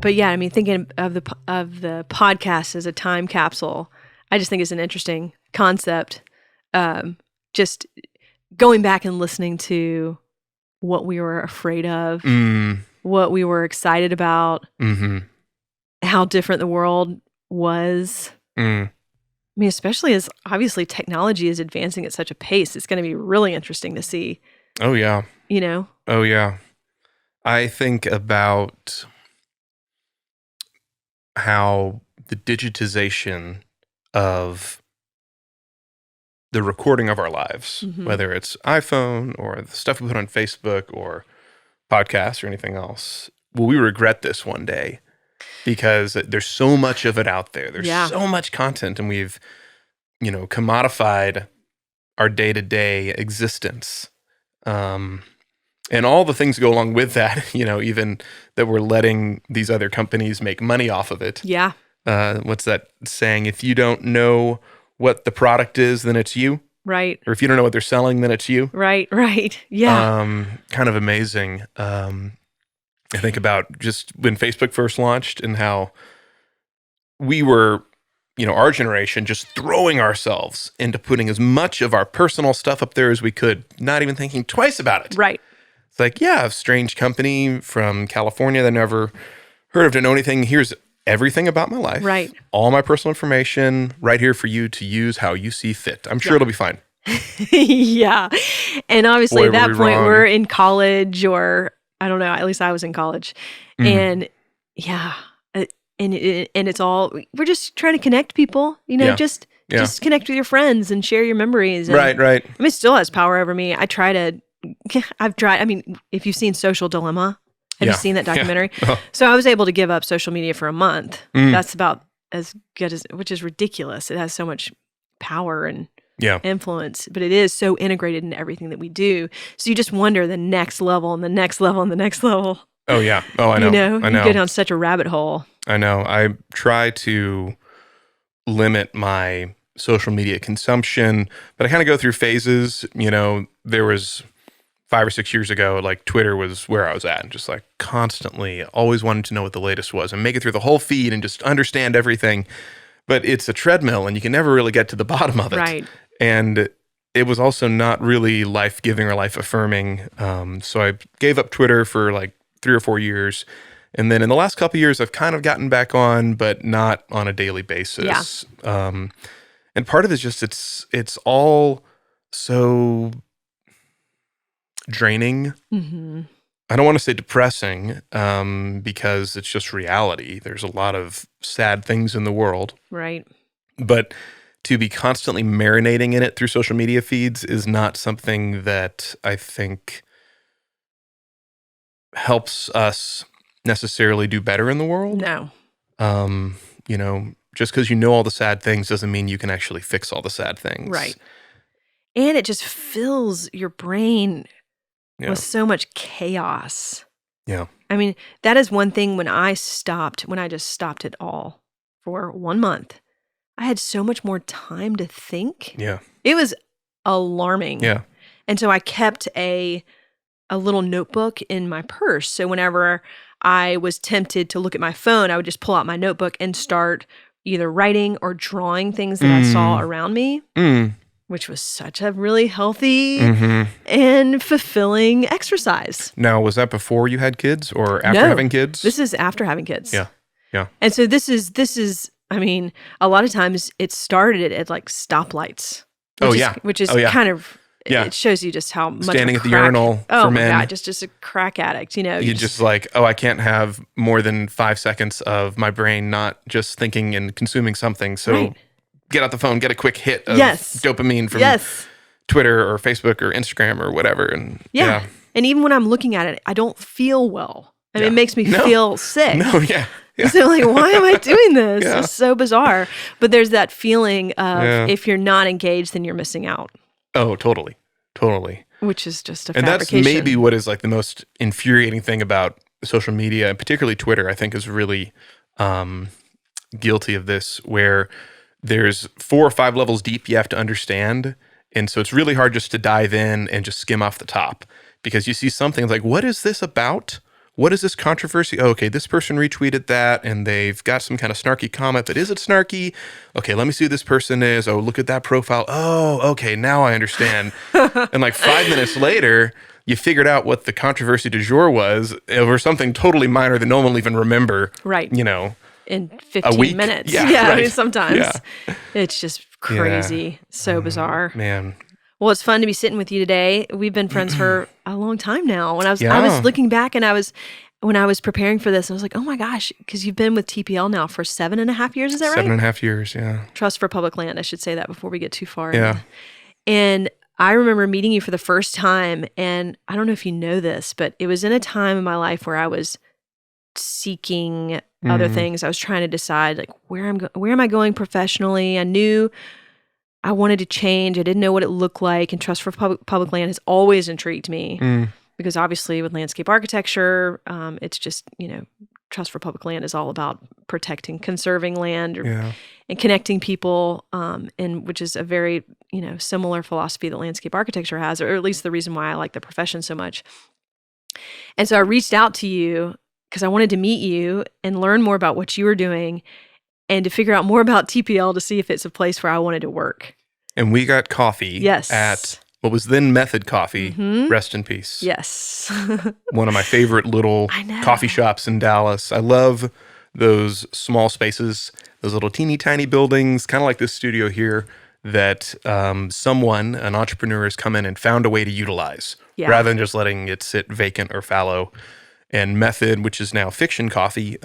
But yeah, I mean, thinking of the podcast as a time capsule, I just think it's an interesting concept. Just going back and listening to what we were afraid of, what we were excited about, how different the world was. I mean, especially as obviously technology is advancing at such a pace, it's going to be really interesting to see. Oh, yeah. You know? Oh, yeah. I think about how the digitization of the recording of our lives, whether it's iPhone or the stuff we put on Facebook or podcasts or anything else, will we regret this one day? Because there's so much of it out there. There's so much content, and we've, commodified our day-to-day existence. And all the things go along with that, even that we're letting these other companies make money off of it. Yeah. What's that saying? If you don't know what the product is, then it's you. Right. Or if you don't know what they're selling, then it's you. Right. Yeah. Kind of amazing. I think about just when Facebook first launched and how we were, our generation just throwing ourselves into putting as much of our personal stuff up there as we could, not even thinking twice about it. Right. It's like, a strange company from California that I never heard of, didn't know anything. Here's everything about my life. Right. All my personal information right here for you to use how you see fit. I'm sure it'll be fine. Yeah. And obviously Boy, at that were we point wrong. we're in college, or I don't know, at least I was in college. And and it's all, we're just trying to connect people, just connect with your friends and share your memories. And, Right. I mean, it still has power over me. I mean, if you've seen Social Dilemma, have you seen that documentary? Yeah. Oh. So I was able to give up social media for a month. That's about as good as, which is ridiculous. It has so much power and influence, but it is so integrated in everything that we do. So you just wonder the next level and the next level and the next level. Oh, yeah. Oh, I know. I know. You go down such a rabbit hole. I know. I try to limit my social media consumption, but I kind of go through phases. There was 5 or 6 years ago, like Twitter was where I was at, and just like constantly always wanted to know what the latest was and make it through the whole feed and just understand everything. But it's a treadmill and you can never really get to the bottom of it. Right. And it was also not really life-giving or life-affirming. So I gave up Twitter for like 3 or 4 years. And then in the last couple of years, I've kind of gotten back on, but not on a daily basis. Yeah. And part of it is just, it's all so draining. I don't want to say depressing, because it's just reality. There's a lot of sad things in the world. Right. But to be constantly marinating in it through social media feeds is not something that I think helps us necessarily do better in the world. No. Just because you know all the sad things doesn't mean you can actually fix all the sad things. Right. And it just fills your brain with so much chaos. Yeah. I mean, that is one thing when I just stopped it all for 1 month, I had so much more time to think. Yeah. It was alarming. Yeah. And so I kept a little notebook in my purse. So whenever I was tempted to look at my phone, I would just pull out my notebook and start either writing or drawing things that I saw around me, which was such a really healthy and fulfilling exercise. Now, was that before you had kids or after having kids? This is after having kids. Yeah. Yeah. And so this is, I mean, a lot of times it started at like stoplights. Which is kind of, it shows you just how much standing of a at the crack, urinal for men. Oh my God, just a crack addict, You just like, I can't have more than 5 seconds of my brain not just thinking and consuming something. So get out the phone, get a quick hit of dopamine from Twitter or Facebook or Instagram or whatever. And and even when I'm looking at it, I don't feel well. I mean, it makes me feel sick. So like, why am I doing this? It's so bizarre. But there's that feeling of if you're not engaged, then you're missing out. Oh, totally. Which is just a and fabrication. And that's maybe what is like the most infuriating thing about social media, and particularly Twitter, I think is really guilty of this, where there's 4 or 5 levels deep you have to understand. And so it's really hard just to dive in and just skim off the top, because you see something like, what is this about? what is this controversy? Oh, okay, this person retweeted that and they've got some kind of snarky comment, but is it snarky? Okay, let me see who this person is. Oh, look at that profile. Oh, okay, now I understand. And like 5 minutes later, you figured out what the controversy du jour was over something totally minor that no one will even remember. Right. You know, in a 15 week. minutes. Yeah, I right. mean, sometimes Yeah. it's just crazy. So bizarre. Man. Well, it's fun to be sitting with you today. We've been friends for a long time now. I was Yeah. looking back and when I was preparing for this, I was like, oh my gosh, because you've been with TPL now for 7.5 years. Is that right? 7.5 years. Yeah. Trust for Public Land. I should say that before we get too far. Yeah. And I remember meeting you for the first time. And I don't know if you know this, but it was in a time in my life where I was seeking other things. I was trying to decide like where am I going professionally? I knew I wanted to change. I didn't know what it looked like. And Trust for Public Land has always intrigued me because obviously with landscape architecture, it's just, Trust for Public Land is all about protecting, conserving land and connecting people, and which is a very, similar philosophy that landscape architecture has, or at least the reason why I like the profession so much. And so I reached out to you because I wanted to meet you and learn more about what you were doing and to figure out more about TPL to see if it's a place where I wanted to work. And we got coffee Yes. at what was then Method Coffee. Rest in peace. Yes. One of my favorite little coffee shops in Dallas. I love those small spaces, those little teeny tiny buildings, kind of like this studio here that someone, an entrepreneur, has come in and found a way to utilize rather than just letting it sit vacant or fallow. And Method, which is now Fiction Coffee,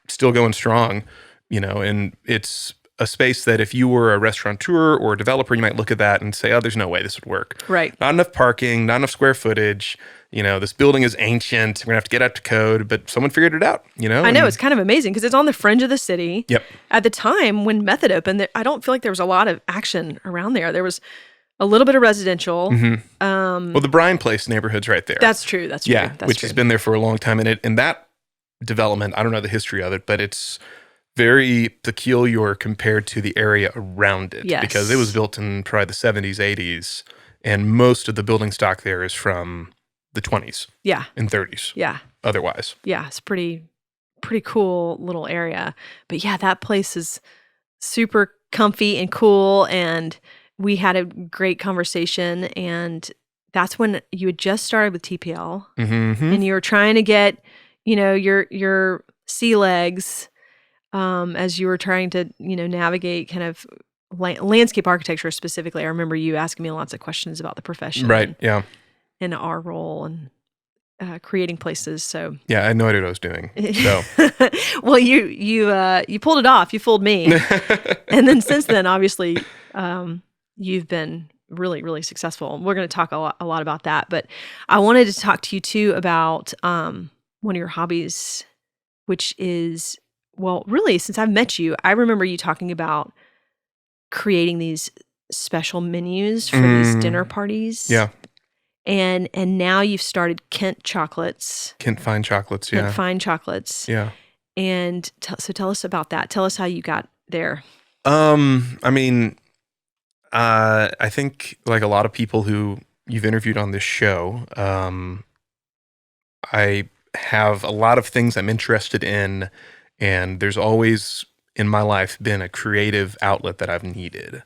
still going strong, and it's a space that if you were a restaurateur or a developer, you might look at that and say, oh, there's no way this would work. Right. Not enough parking, not enough square footage. This building is ancient. We're going to have to get up to code, but someone figured it out, I know, it's kind of amazing because it's on the fringe of the city. Yep. At the time when Method opened, I don't feel like there was a lot of action around there. There was a little bit of residential. Well, the Bryan Place neighborhood's right there. That's true. That's true. Yeah, That's which true. has been there for a long time. And that development, I don't know the history of it, but it's very peculiar compared to the area around it. Yes. Because it was built in probably the 70s, 80s, and most of the building stock there is from the 20s and 30s. Yeah. Otherwise. Yeah, it's pretty cool little area. But yeah, that place is super comfy and cool, and we had a great conversation, and that's when you had just started with TPL and you were trying to get, your sea legs as you were trying to, navigate kind of landscape architecture specifically. I remember you asking me lots of questions about the profession. Right, yeah. And our role and creating places. So yeah, I had no idea what I was doing. So well, you pulled it off. You fooled me. And then since then, obviously, you've been really, really successful. We're going to talk a lot about that. But I wanted to talk to you too about one of your hobbies, which is, well, really, since I've met you, I remember you talking about creating these special menus for these dinner parties. Yeah. And now you've started Kent Chocolates. Kent Fine Chocolates, yeah. Kent Fine Chocolates. Yeah. And so tell us about that. Tell us how you got there. I think like a lot of people who you've interviewed on this show, I have a lot of things I'm interested in, and there's always in my life been a creative outlet that I've needed.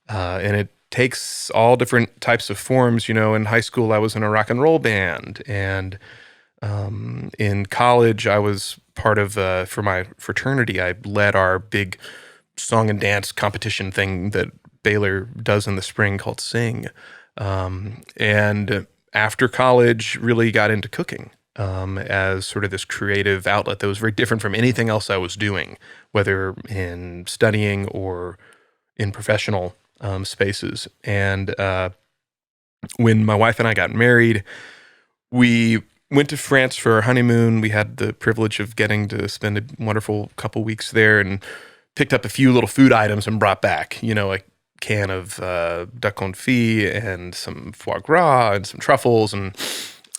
And it takes all different types of forms. In high school, I was in a rock and roll band, and in college, I was part of, for my fraternity, I led our big song and dance competition thing that Baylor does in the spring called Sing. And after college, really got into cooking as sort of this creative outlet that was very different from anything else I was doing, whether in studying or in professional spaces. And when my wife and I got married, we went to France for our honeymoon. We had the privilege of getting to spend a wonderful couple weeks there, and picked up a few little food items and brought back, a can of duck confit and some foie gras and some truffles. And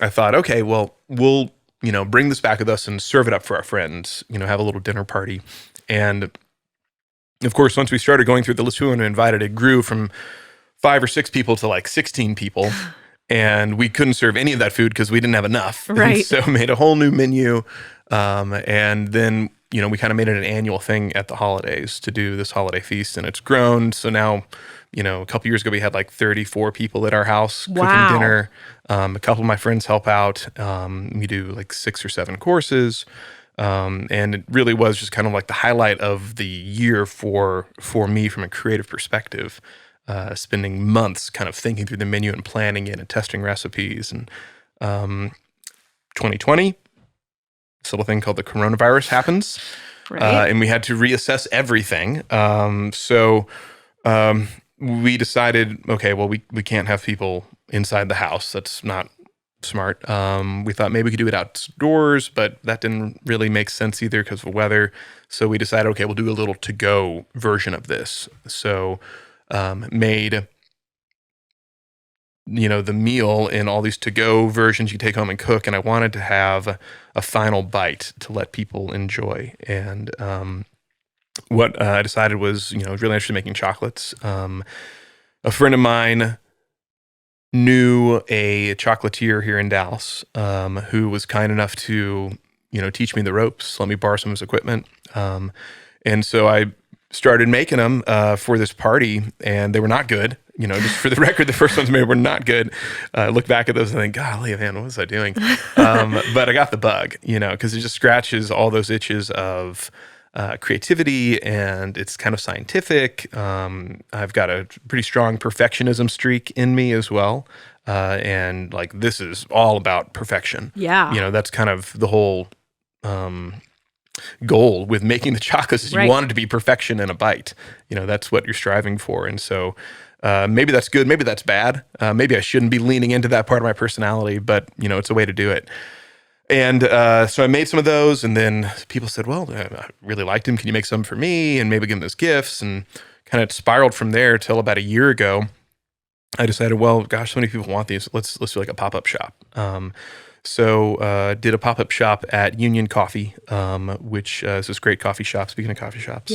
I thought, okay, well, we'll, bring this back with us and serve it up for our friends, have a little dinner party. And of course, once we started going through the list who invited, it grew from 5 or 6 people to like 16 people. And we couldn't serve any of that food because we didn't have enough. Right. And so made a whole new menu. And then, we kind of made it an annual thing at the holidays to do this holiday feast. And it's grown. So now, a couple years ago, we had like 34 people at our house cooking dinner. A couple of my friends help out. We do like 6 or 7 courses. And it really was just kind of like the highlight of the year for me from a creative perspective. Spending months kind of thinking through the menu and planning it and testing recipes. And 2020, this little thing called the coronavirus happens. Right. And we had to reassess everything. So we decided, okay, well, we can't have people inside the house. That's not smart. We thought maybe we could do it outdoors, but that didn't really make sense either because of the weather. So we decided, okay, we'll do a little to-go version of this. So made the meal in all these to-go versions you take home and cook, and I wanted to have a final bite to let people enjoy. And what I decided was, I was really interested in making chocolates. A friend of mine knew a chocolatier here in Dallas who was kind enough to, teach me the ropes, let me borrow some of his equipment. And so I started making them for this party, and they were not good. Just for the record, the first ones made were not good. I look back at those and think, golly, man, what was I doing? But I got the bug, because it just scratches all those itches of creativity, and it's kind of scientific. I've got a pretty strong perfectionism streak in me as well. And like, this is all about perfection. Yeah. That's kind of the whole goal with making the chocolates is you want it to be perfection in a bite. That's what you're striving for. And so maybe that's good, maybe that's bad. Maybe I shouldn't be leaning into that part of my personality, but it's a way to do it. And so I made some of those, and then people said, well, I really liked them. Can you make some for me? And maybe give them as gifts, and kind of spiraled from there till about a year ago. I decided, well, gosh, so many people want these. Let's do like a pop-up shop. So did a pop-up shop at Union Coffee, which is this great coffee shop, speaking of coffee shops,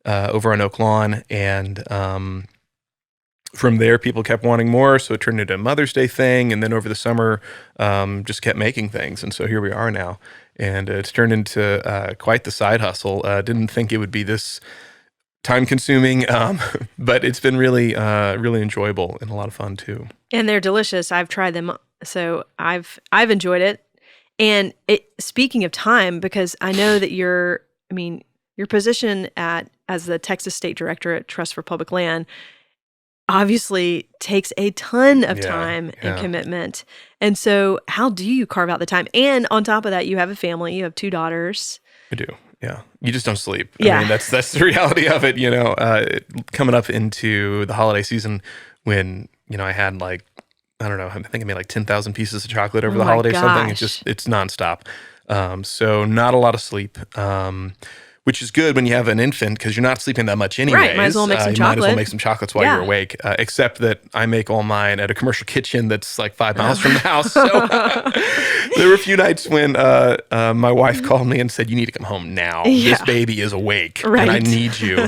over on Oak Lawn. And from there, people kept wanting more, so it turned into a Mother's Day thing. And then over the summer, just kept making things. And so here we are now. And it's turned into quite the side hustle. Didn't think it would be this time-consuming, but it's been really, really enjoyable and a lot of fun too. And they're delicious. I've tried them, so I've enjoyed it. And speaking of time, because I know that your position as the Texas State Director at Trust for Public Land obviously takes a ton of time and commitment. And so how do you carve out the time? And on top of that, you have a family, you have 2 daughters. I do. Yeah. You just don't sleep. Yeah. I mean, that's the reality of it, coming up into the holiday season when, I had like, I don't know, I think I made like 10,000 pieces of chocolate over the holiday or something. It's nonstop. So not a lot of sleep. Which is good when you have an infant because you're not sleeping that much anyways. Right, might as well make some chocolate. Might as well make some chocolates while you're awake, except that I make all mine at a commercial kitchen that's like 5 miles from the house. So there were a few nights when my wife called me and said, you need to come home now. This baby is awake and I need you.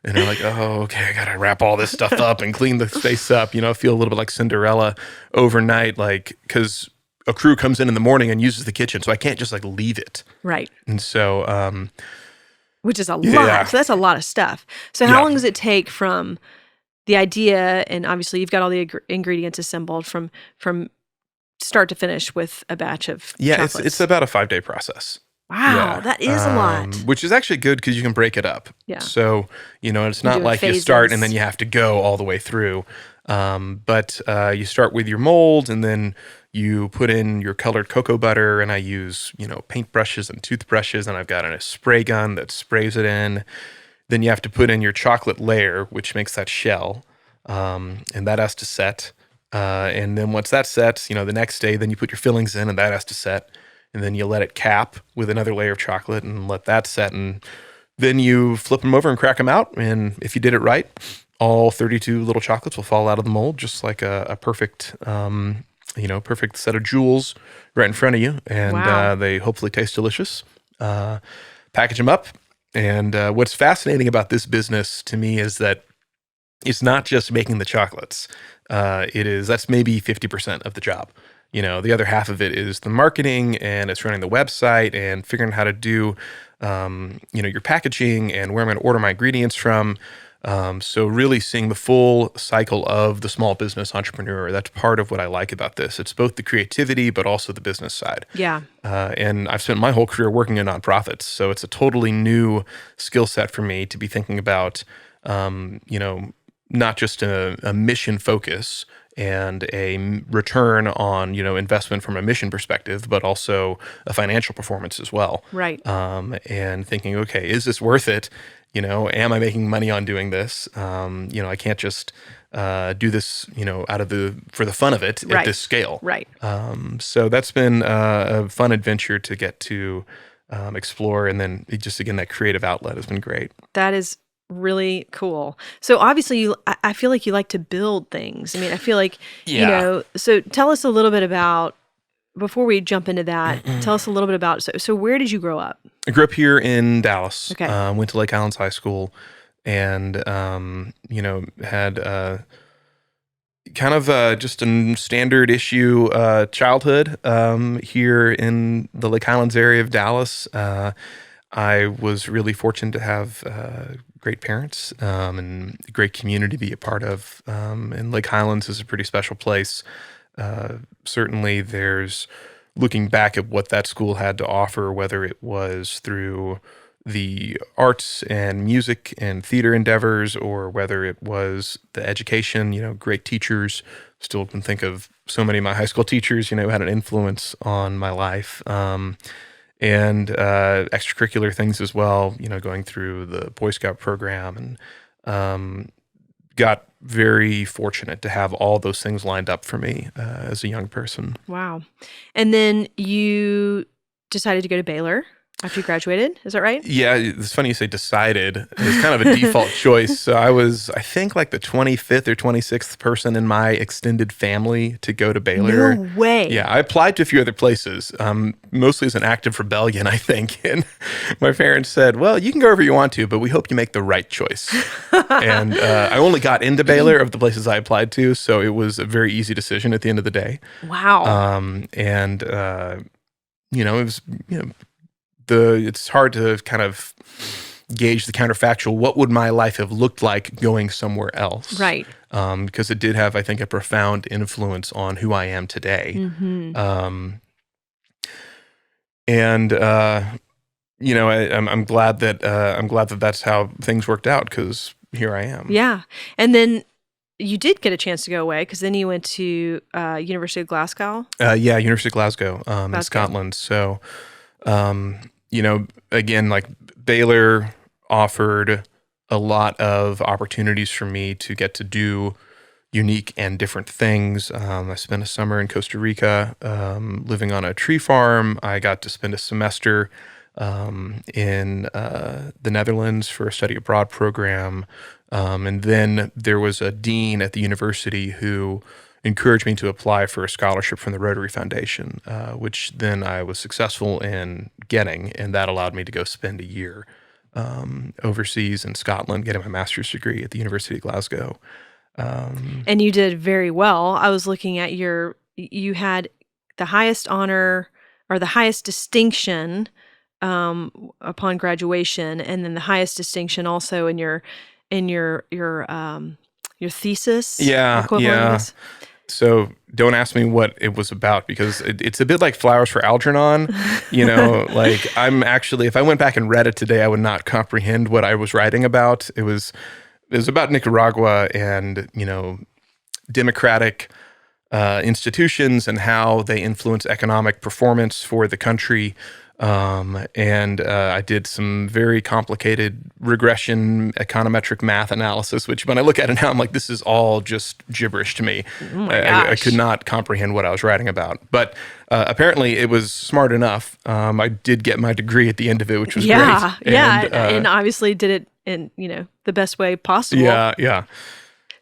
And I'm like, oh, okay, I got to wrap all this stuff up and clean the space up. I feel a little bit like Cinderella overnight, like, because a crew comes in the morning and uses the kitchen. So I can't just like leave it. Right. And so... which is a lot. So that's a lot of stuff. So how long does it take from the idea, and obviously you've got all the ingredients assembled from start to finish with a batch of chocolates? It's about a 5-day process. Wow, that is a lot. Which is actually good because you can break it up. Yeah. So, it's not like you start and then you have to go all the way through. But you start with your mold, and then you put in your colored cocoa butter, and I use, paintbrushes and toothbrushes, and I've got a spray gun that sprays it in. Then you have to put in your chocolate layer, which makes that shell, and that has to set. And then once that sets, the next day, then you put your fillings in, and that has to set. And then you let it cap with another layer of chocolate and let that set. And then you flip them over and crack them out. And if you did it right, all 32 little chocolates will fall out of the mold, just like a perfect, perfect set of jewels right in front of you. And they hopefully taste delicious. Package them up. And what's fascinating about this business to me is that it's not just making the chocolates. That's maybe 50% of the job. The other half of it is the marketing, and it's running the website and figuring out how to do, your packaging and where I'm going to order my ingredients from. So really seeing the full cycle of the small business entrepreneur. That's part of what I like about this. It's both the creativity, but also the business side. Yeah. And I've spent my whole career working in nonprofits. So it's a totally new skill set for me to be thinking about, not just a mission focus and a return on, investment from a mission perspective, but also a financial performance as well. Right. And thinking, okay, is this worth it? Am I making money on doing this? I can't just do this, for the fun of it at this scale. Right. So that's been a fun adventure to get to explore. And then just, again, that creative outlet has been great. That is really cool. So obviously I feel like you like to build things. I mean, I feel like, so tell us a little bit about, before we jump into that, tell us a little bit about, so where did you grow up? I grew up here in Dallas. Okay. Went to Lake Highlands High School, and, had kind of just a standard issue childhood here in the Lake Highlands area of Dallas. I was really fortunate to have great parents and a great community to be a part of. And Lake Highlands is a pretty special place. Certainly there's, looking back at what that school had to offer, whether it was through the arts and music and theater endeavors, or whether it was the education, great teachers. Still can think of so many of my high school teachers, who had an influence on my life. And extracurricular things as well, going through the Boy Scout program, and got very fortunate to have all those things lined up for me as a young person. Wow. And then you decided to go to Baylor after you graduated. Is that right? Yeah, it's funny you say decided. It's kind of a default choice. So I was, I think, like the 25th or 26th person in my extended family to go to Baylor. No way. Yeah, I applied to a few other places, mostly as an act of rebellion, I think. And my parents said, well, you can go wherever you want to, but we hope you make the right choice. And I only got into Baylor of the places I applied to, so it was a very easy decision at the end of the day. Wow. It was, it's hard to kind of gauge the counterfactual. What would my life have looked like going somewhere else? Right. Because it did have, I think, a profound influence on who I am today. Mm-hmm. I'm glad that that's how things worked out, because here I am. Yeah. And then you did get a chance to go away, because then you went to University of Glasgow. University of Glasgow, in Scotland. So, again, like Baylor offered a lot of opportunities for me to get to do unique and different things. I spent a summer in Costa Rica, living on a tree farm. I got to spend a semester in the Netherlands for a study abroad program. And then there was a dean at the university who encouraged me to apply for a scholarship from the Rotary Foundation, which then I was successful in getting, and that allowed me to go spend a year overseas in Scotland, getting my master's degree at the University of Glasgow. And you did very well. I was looking at you had the highest honor, or the highest distinction upon graduation, and then the highest distinction also in your thesis. Yeah. So don't ask me what it was about, because it's a bit like Flowers for Algernon. Like if I went back and read it today, I would not comprehend what I was writing about. It was about Nicaragua and, democratic institutions and how they influence economic performance for the country. I did some very complicated regression econometric math analysis, which when I look at it now, I'm like, this is all just gibberish to me. Oh my gosh. I could not comprehend what I was writing about. But apparently it was smart enough. I did get my degree at the end of it, which was great. And obviously did it in, the best way possible. Yeah.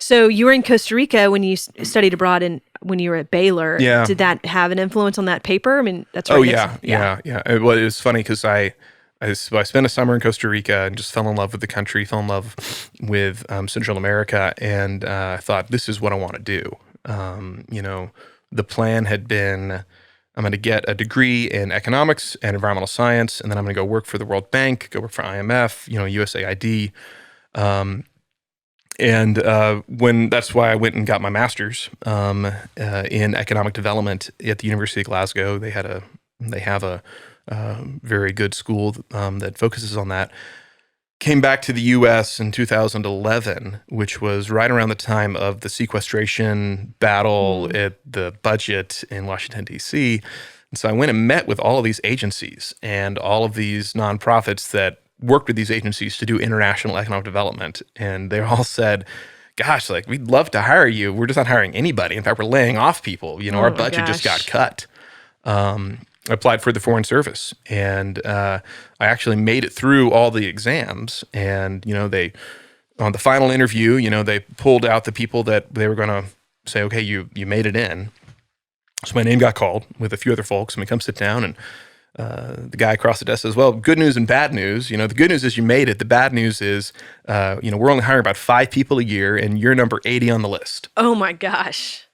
So you were in Costa Rica when you studied abroad, and when you were at Baylor. Yeah. Did that have an influence on that paper? I mean, that's right. Yeah. Well, it was funny because I I spent a summer in Costa Rica and just fell in love with the country, fell in love with Central America, and I thought, this is what I want to do. The plan had been, I'm going to get a degree in economics and environmental science, and then I'm going to go work for the World Bank, go work for IMF, USAID. When that's why I went and got my master's in economic development at the University of Glasgow. They have a very good school that focuses on that. Came back to the U.S. in 2011, which was right around the time of the sequestration battle at the budget in Washington, D.C. And so I went and met with all of these agencies and all of these nonprofits that worked with these agencies to do international economic development. And they all said, gosh, like, we'd love to hire you. We're just not hiring anybody. In fact, we're laying off people. Our budget just got cut. I applied for the Foreign Service, and I actually made it through all the exams. And, they, on the final interview, they pulled out the people that they were going to say, okay, you made it in. So my name got called with a few other folks, and we come sit down, and the guy across the desk says, well, good news and bad news. The good news is you made it. The bad news is, we're only hiring about 5 people a year, and you're number 80 on the list. Oh my gosh.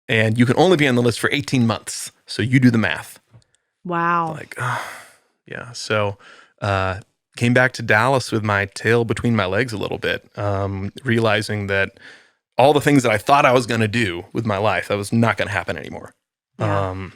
And you can only be on the list for 18 months. So you do the math. Wow. Like, yeah. So came back to Dallas with my tail between my legs a little bit, realizing that all the things that I thought I was going to do with my life, that was not going to happen anymore. Yeah.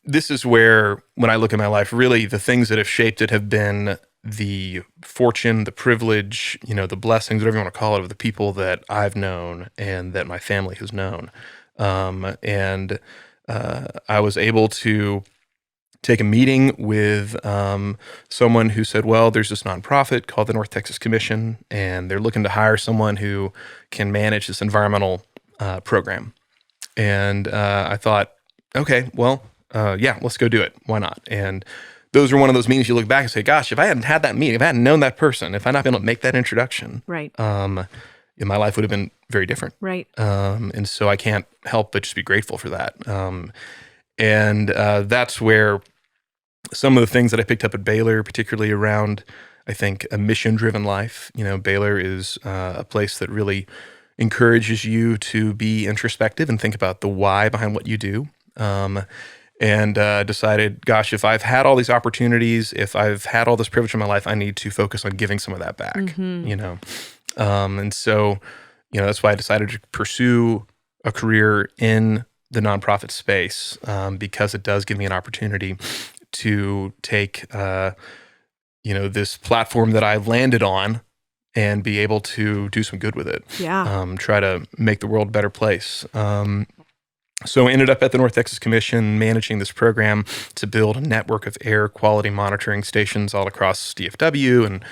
This is where, when I look at my life, really the things that have shaped it have been the fortune, the privilege, the blessings, whatever you want to call it, of the people that I've known and that my family has known. I was able to take a meeting with someone who said, well, there's this nonprofit called the North Texas Commission, and they're looking to hire someone who can manage this environmental program. And I thought, okay, well, yeah, let's go do it. Why not? And those are one of those meetings you look back and say, gosh, if I hadn't had that meeting, if I hadn't known that person, if I'd not been able to make that introduction, right, my life would have been very different. Right. And so I can't help but just be grateful for that. That's where some of the things that I picked up at Baylor, particularly around, I think, a mission-driven life. Baylor is a place that really encourages you to be introspective and think about the why behind what you do. Decided, gosh, if I've had all these opportunities, if I've had all this privilege in my life, I need to focus on giving some of that back, that's why I decided to pursue a career in the nonprofit space, because it does give me an opportunity to take, this platform that I've landed on and be able to do some good with it. Yeah. Try to make the world a better place. So I ended up at the North Texas Commission managing this program to build a network of air quality monitoring stations all across DFW. And,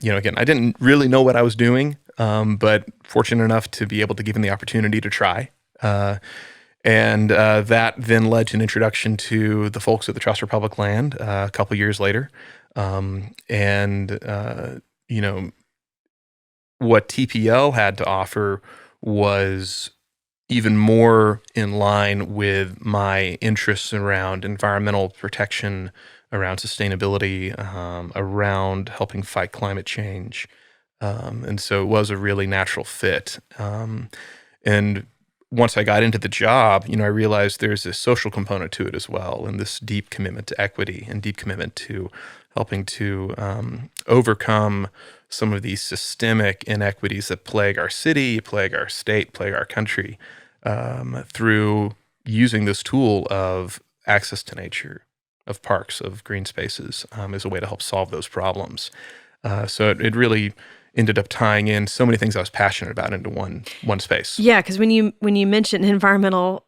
again, I didn't really know what I was doing, but fortunate enough to be able to give them the opportunity to try. That then led to an introduction to the folks at the Trust for Public Land a couple years later. What TPL had to offer was even more in line with my interests around environmental protection, around sustainability, around helping fight climate change. And so it was a really natural fit. And once I got into the job, I realized there's this social component to it as well, and this deep commitment to equity and deep commitment to helping to overcome some of these systemic inequities that plague our city, plague our state, plague our country, through using this tool of access to nature, of parks, of green spaces, as a way to help solve those problems. So it really ended up tying in so many things I was passionate about into one space. Yeah, because when you mentioned environmental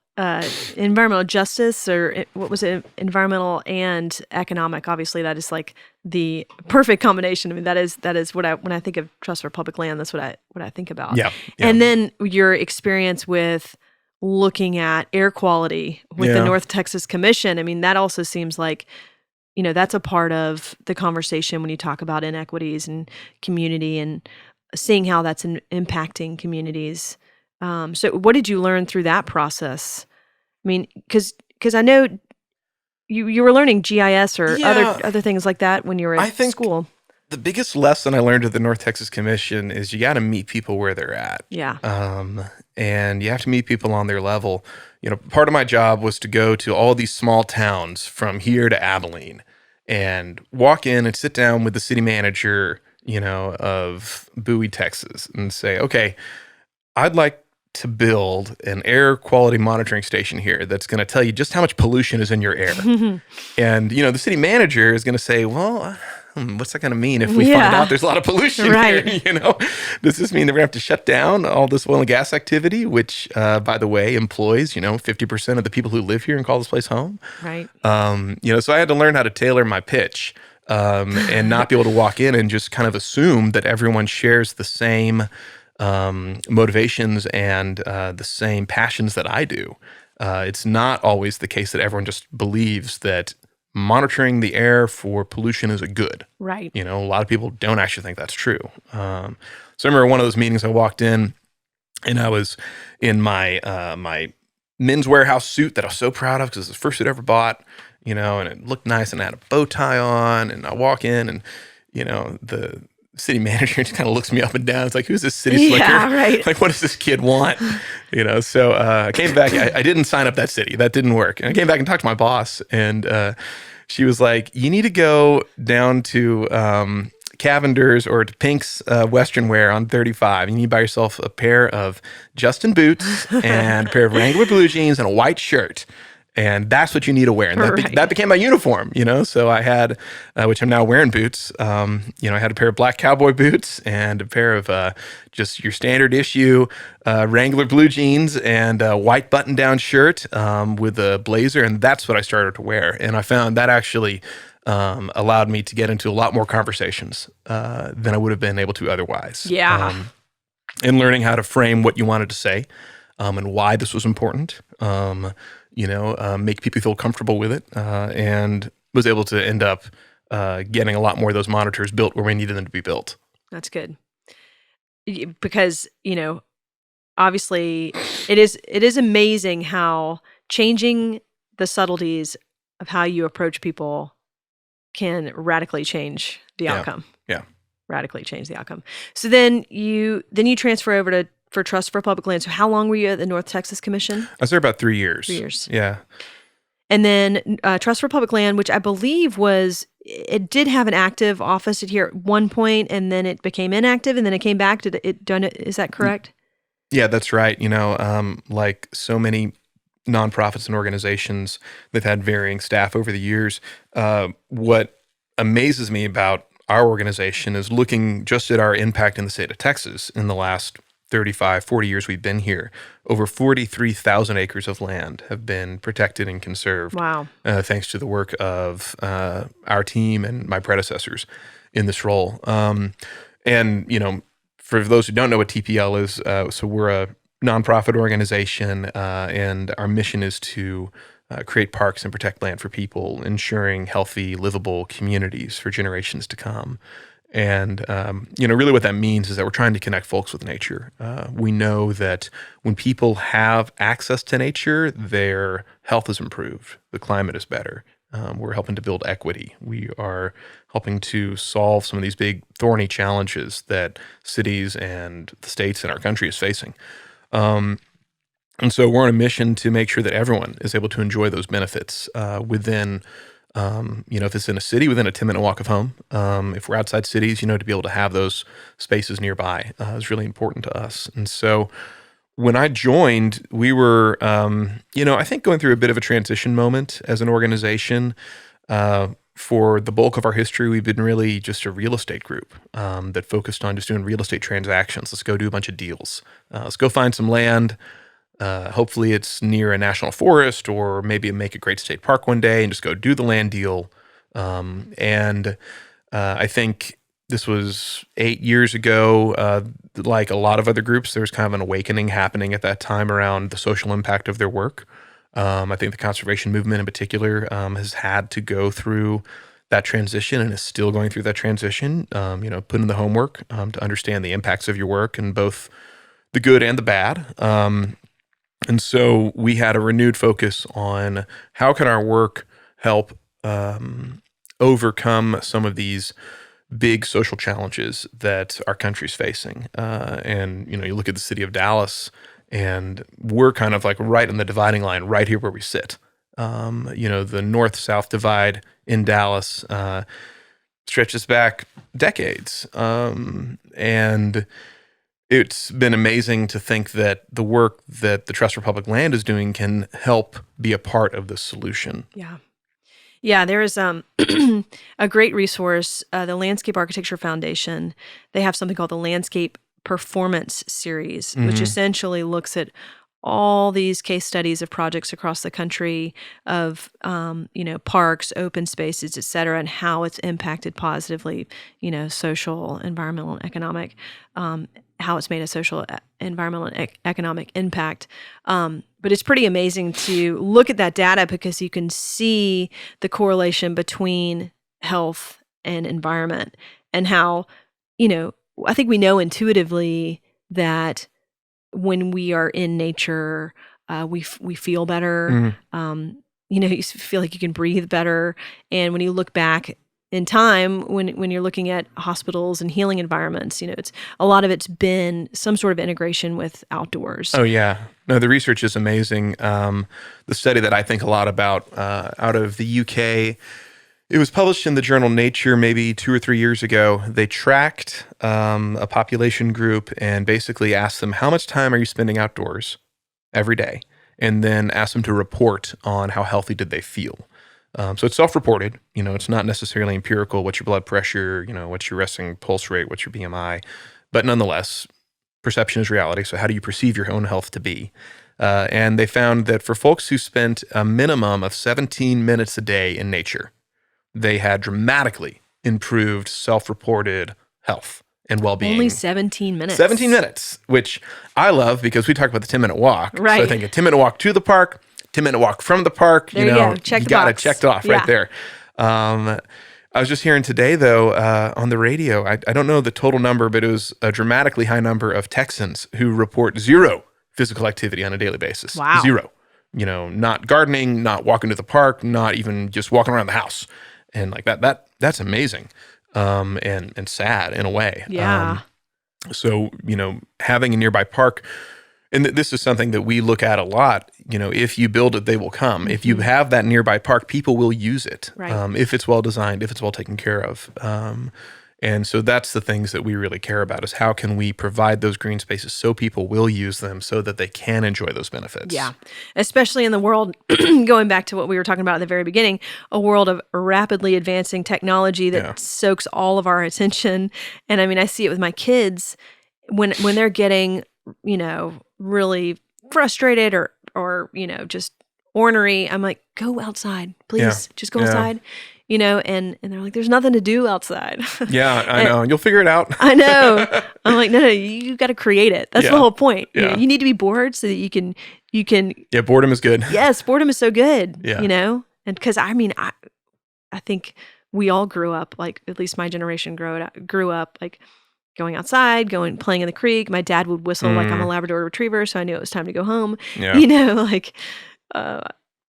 justice, or what was it, environmental and economic, obviously that is like the perfect combination. I mean, that is what when I think of Trust for Public Land, that's what I think about. Yeah. And then your experience with looking at air quality with the North Texas Commission. I mean, that also seems like, that's a part of the conversation when you talk about inequities and community and seeing how that's impacting communities. So what did you learn through that process? I mean, because I know you were learning GIS or Yeah. other things like that when you were I at think school. the biggest lesson I learned at the North Texas Commission is you got to meet people where they're at. Yeah. And you have to meet people on their level. Part of my job was to go to all these small towns from here to Abilene and walk in and sit down with the city manager, of Bowie, Texas, and say, okay, I'd like to build an air quality monitoring station here that's going to tell you just how much pollution is in your air. And, the city manager is going to say, well, what's that going to mean if we find out there's a lot of pollution here? Does this mean that we're going to have to shut down all this oil and gas activity, which, by the way, employs, 50% of the people who live here and call this place home? Right. So I had to learn how to tailor my pitch and not be able to walk in and just kind of assume that everyone shares the same motivations and the same passions that I do. It's not always the case that everyone just believes that monitoring the air for pollution is a good. Right. A lot of people don't actually think that's true. So I remember one of those meetings I walked in and I was in my my Men's Warehouse suit that I was so proud of because it was the first suit I ever bought, and it looked nice and I had a bow tie on, and I walk in and, the city manager just kind of looks me up and down. It's like, who's this city slicker? Yeah, right. Like, what does this kid want? So I came back. I didn't sign up that city. That didn't work. And I came back and talked to my boss, and she was like, you need to go down to Cavender's or to Pink's Western Wear on 35. You need to buy yourself a pair of Justin boots and a pair of Wrangler blue jeans and a white shirt. And that's what you need to wear. And that became my uniform, So I had, which I'm now wearing boots. I had a pair of black cowboy boots and a pair of just your standard issue Wrangler blue jeans and a white button-down shirt with a blazer. And that's what I started to wear. And I found that actually allowed me to get into a lot more conversations than I would have been able to otherwise. Yeah. And learning how to frame what you wanted to say and why this was important. Make people feel comfortable with it, and was able to end up getting a lot more of those monitors built where we needed them to be built. That's good. Because, obviously it is amazing how changing the subtleties of how you approach people can radically change the outcome. Yeah. Radically change the outcome. So then you transfer over for Trust for Public Land. So how long were you at the North Texas Commission? I was there about 3 years. 3 years. Yeah. And then Trust for Public Land, which I believe it did have an active office here at one point, and then it became inactive, and then it came back. Is that correct? Yeah, that's right. Like so many nonprofits and organizations, they've had varying staff over the years. What amazes me about our organization is looking just at our impact in the state of Texas in the last 35, 40 years we've been here. Over 43,000 acres of land have been protected and conserved. Wow. Thanks to the work of our team and my predecessors in this role. And, for those who don't know what TPL is, so we're a nonprofit organization, and our mission is to create parks and protect land for people, ensuring healthy, livable communities for generations to come. And, really what that means is that we're trying to connect folks with nature. We know that when people have access to nature, their health is improved, the climate is better. We're helping to build equity. We are helping to solve some of these big thorny challenges that cities and the states and our country is facing. And so we're on a mission to make sure that everyone is able to enjoy those benefits within, if it's in a city, within a 10-minute walk of home. If we're outside cities, to be able to have those spaces nearby is really important to us. And so when I joined, we were, I think going through a bit of a transition moment as an organization. For the bulk of our history, we've been really just a real estate group that focused on just doing real estate transactions. Let's go do a bunch of deals. Let's go find some land. Hopefully it's near a national forest, or maybe make a great state park one day and just go do the land deal. And I think this was 8 years ago. Like a lot of other groups, there was kind of an awakening happening at that time around the social impact of their work. I think the conservation movement in particular has had to go through that transition and is still going through that transition, put in the homework to understand the impacts of your work and both the good and the bad. And so we had a renewed focus on how can our work help overcome some of these big social challenges that our country's facing. And, you look at the city of Dallas, and we're kind of like right on the dividing line, right here where we sit. The north-south divide in Dallas stretches back decades. And it's been amazing to think that the work that the Trust for Public Land is doing can help be a part of the solution. Yeah. Yeah, there is a great resource, the Landscape Architecture Foundation. They have something called the Landscape Performance Series, which essentially looks at all these case studies of projects across the country of, parks, open spaces, et cetera, and how it's impacted positively, social, environmental, and economic, how it's made a social, environmental, and economic impact. But it's pretty amazing to look at that data because you can see the correlation between health and environment and how, I think we know intuitively that when we are in nature, we feel better. You feel like you can breathe better. And when you look back in time, when you're looking at hospitals and healing environments, it's a lot of it's been some sort of integration with outdoors. Oh yeah, no, the research is amazing. The study that I think a lot about out of the UK, it was published in the journal Nature maybe 2 or 3 years ago. They tracked a population group and basically asked them, how much time are you spending outdoors every day? And then asked them to report on how healthy did they feel. So it's self-reported, it's not necessarily empirical, what's your blood pressure, what's your resting pulse rate, what's your BMI, but nonetheless, perception is reality. So how do you perceive your own health to be? And they found that for folks who spent a minimum of 17 minutes a day in nature, they had dramatically improved self-reported health and well-being. Only 17 minutes. 17 minutes, which I love because we talked about the 10-minute walk. Right. So I think a 10-minute walk to the park, 10-minute walk from the park, there you go. Check you the got it box. checked off right there. I was just hearing today, though, on the radio, I don't know the total number, but it was a dramatically high number of Texans who report zero physical activity on a daily basis. Wow. Zero. Not gardening, not walking to the park, not even just walking around the house. And like that's amazing and sad in a way. Yeah. So, having a nearby park, and this is something that we look at a lot, if you build it, they will come. If you have that nearby park, people will use it. Right. If it's well designed, if it's well taken care of. And so that's the things that we really care about is how can we provide those green spaces so people will use them so that they can enjoy those benefits. Yeah, especially in the world, going back to what we were talking about at the very beginning, a world of rapidly advancing technology that soaks all of our attention. And I mean, I see it with my kids when they're getting, really frustrated or just ornery. I'm like, go outside, please. Just go outside. And they're like, there's nothing to do outside. Yeah, I know. You'll figure it out. I know. I'm like, no, you got to create it. That's the whole point. Yeah. You need to be bored so that you can. Yeah, boredom is good. Yes, boredom is so good. Yeah. And because I think we all grew up, like at least my generation grew up like going outside, playing in the creek. My dad would whistle like I'm a Labrador Retriever, so I knew it was time to go home. Yeah.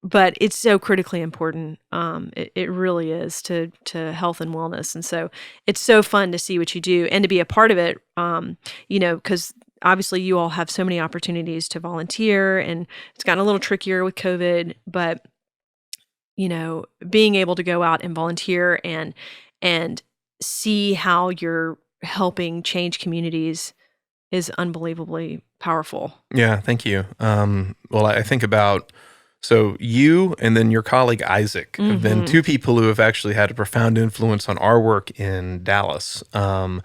But it's so critically important. It really is to health and wellness. And so it's so fun to see what you do and to be a part of it, because obviously you all have so many opportunities to volunteer, and it's gotten a little trickier with COVID, but, being able to go out and volunteer and see how you're helping change communities is unbelievably powerful. Yeah, thank you. Well, I think about... So you and then your colleague Isaac have been two people who have actually had a profound influence on our work in Dallas. I'll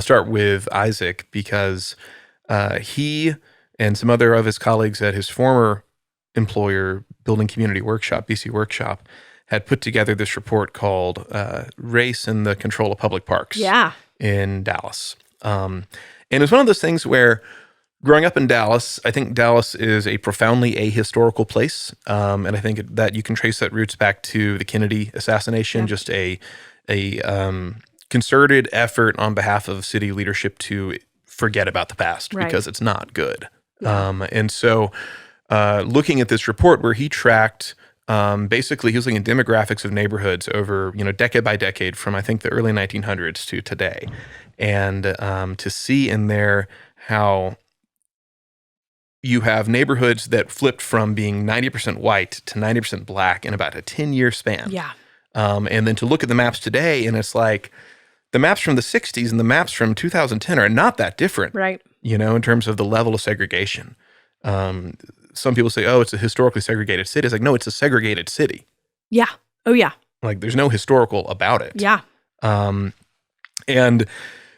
start with Isaac because he and some other of his colleagues at his former employer, Building Community Workshop, BC Workshop, had put together this report called Race and the Control of Public Parks in Dallas. And it's one of those things where growing up in Dallas, I think Dallas is a profoundly ahistorical place, and I think that you can trace that roots back to the Kennedy assassination, just a concerted effort on behalf of city leadership to forget about the past because it's not good. And so looking at this report where he tracked Basically, he was looking at demographics of neighborhoods over, decade by decade from, I think, the early 1900s to today. And to see in there how you have neighborhoods that flipped from being 90% white to 90% black in about a 10-year span. Yeah. And then to look at the maps today, and it's like the maps from the 60s and the maps from 2010 are not that different, Right. in terms of the level of segregation. Some people say, oh, it's a historically segregated city. It's like, no, it's a segregated city. Yeah. Oh, yeah. Like, there's no historical about it. Yeah. And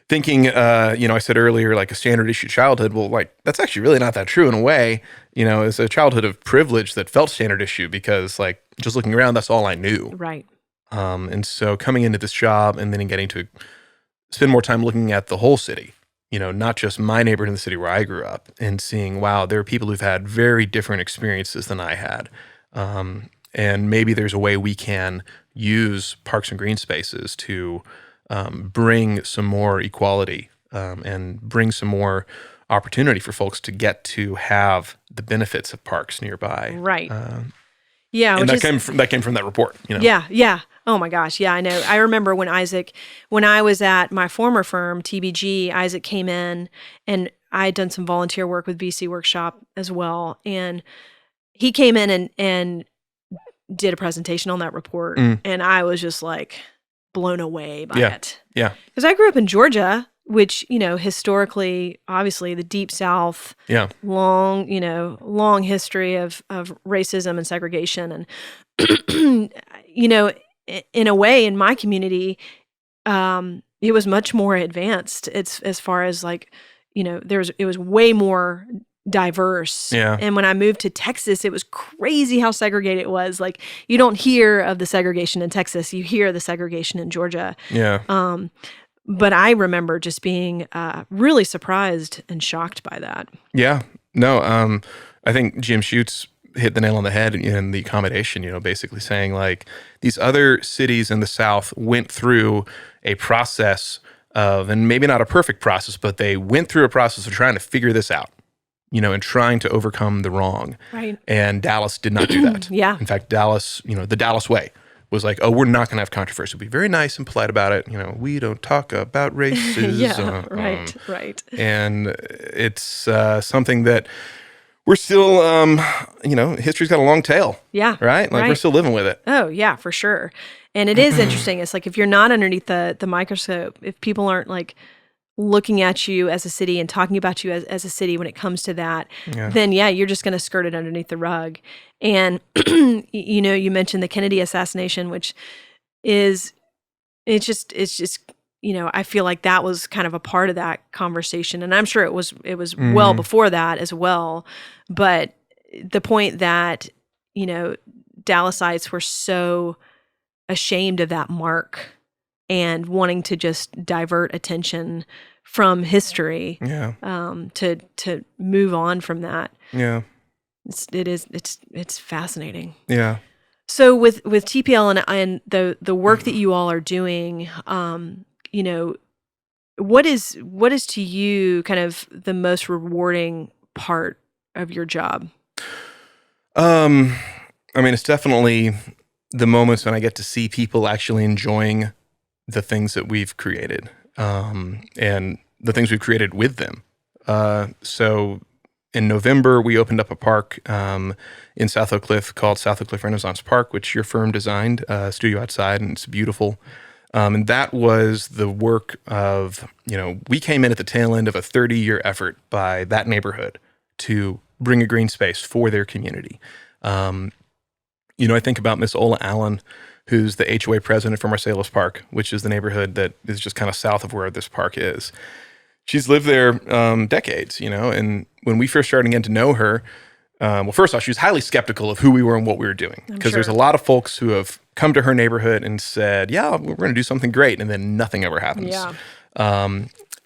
thinking, I said earlier, like a standard issue childhood, well, like, that's actually really not that true in a way. It's a childhood of privilege that felt standard issue because, like, just looking around, that's all I knew. Right. And so coming into this job and then getting to spend more time looking at the whole city, not just my neighborhood in the city where I grew up, and seeing, wow, there are people who've had very different experiences than I had. And maybe there's a way we can use parks and green spaces to bring some more equality and bring some more opportunity for folks to get to have the benefits of parks nearby. Right. Yeah. And that came from that report. Yeah. Yeah. Oh my gosh. Yeah, I know. I remember when I was at my former firm, TBG, Isaac came in, and I had done some volunteer work with BC Workshop as well. And he came in and did a presentation on that report. And I was just like blown away by it. Yeah. Because I grew up in Georgia, which, historically, obviously the Deep South, long history of racism and segregation. And, in a way, in my community, it was much more advanced. It's as far as like, it was way more diverse. Yeah. And when I moved to Texas, it was crazy how segregated it was. Like, you don't hear of the segregation in Texas, you hear the segregation in Georgia. Yeah. But I remember just being really surprised and shocked by that. Yeah. No, I think Jim Schutz hit the nail on the head in the accommodation, basically saying like these other cities in the South went through a process of, and maybe not a perfect process, but they went through a process of trying to figure this out, and trying to overcome the wrong. Right. And Dallas did not do that. Yeah. In fact, Dallas, the Dallas way was like, oh, we're not going to have controversy. We'll be very nice and polite about it. We don't talk about races. Yeah, right. And it's something that we're still, history's got a long tail. Yeah. Right? Like, we're still living with it. Oh, yeah, for sure. And it is interesting. It's like if you're not underneath the microscope, if people aren't like looking at you as a city and talking about you as a city when it comes to that, then you're just going to skirt it underneath the rug. And, you mentioned the Kennedy assassination, which it's just, I feel like that was kind of a part of that conversation. And I'm sure it was well before that as well. But the point that, Dallasites were so ashamed of that mark and wanting to just divert attention from history, to move on from that. Yeah. It's fascinating. Yeah. So with TPL and the work that you all are doing, what is to you kind of the most rewarding part of your job? It's definitely the moments when I get to see people actually enjoying the things that we've created, and the things we've created with them. So in November, we opened up a park in South Oak Cliff called South Oak Cliff Renaissance Park, which your firm designed, studio outside, and it's beautiful. And that was the work of, we came in at the tail end of a 30-year effort by that neighborhood to bring a green space for their community. I think about Miss Ola Allen, who's the HOA president for Marsalis Park, which is the neighborhood that is just kind of south of where this park is. She's lived there decades, and when we first started getting to know her, first off, she was highly skeptical of who we were and what we were doing, because there's a lot of folks who have come to her neighborhood and said, yeah, we're going to do something great, and then nothing ever happens. Yeah.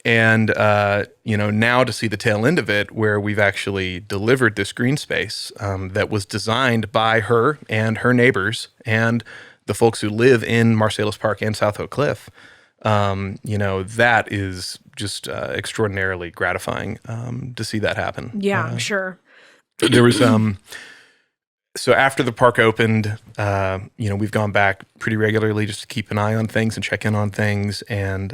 Now to see the tail end of it, where we've actually delivered this green space that was designed by her and her neighbors and the folks who live in Marsalis Park and South Oak Cliff, that is just extraordinarily gratifying to see that happen. Yeah, I'm sure. There was so after the park opened, we've gone back pretty regularly just to keep an eye on things and check in on things, and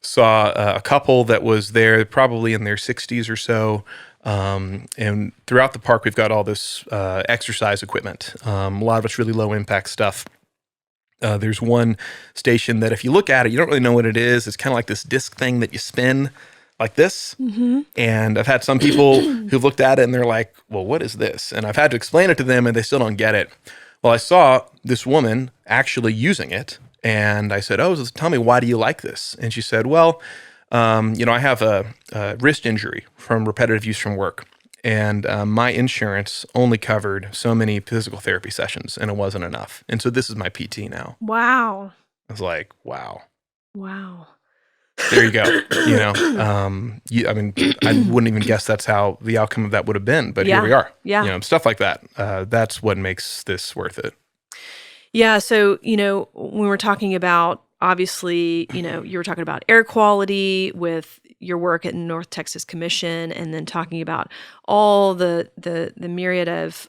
saw a couple that was there probably in their 60s or so. And throughout the park, we've got all this exercise equipment. A lot of it's really low impact stuff. There's one station that if you look at it, you don't really know what it is. It's kind of like this disc thing that you spin like this. Mm-hmm. And I've had some people who've looked at it and they're like, well, what is this? And I've had to explain it to them and they still don't get it. Well, I saw this woman actually using it. And I said, oh, so tell me, why do you like this? And she said, well, I have a wrist injury from repetitive use from work. And my insurance only covered so many physical therapy sessions, and it wasn't enough. And so this is my PT now. Wow. I was like, wow. Wow. There you go. I wouldn't even guess that's how the outcome of that would have been, but here we are. Yeah. Stuff like that. That's what makes this worth it. Yeah. So, when we're talking about, obviously, you were talking about air quality with your work at North Texas Commission, and then talking about all the myriad of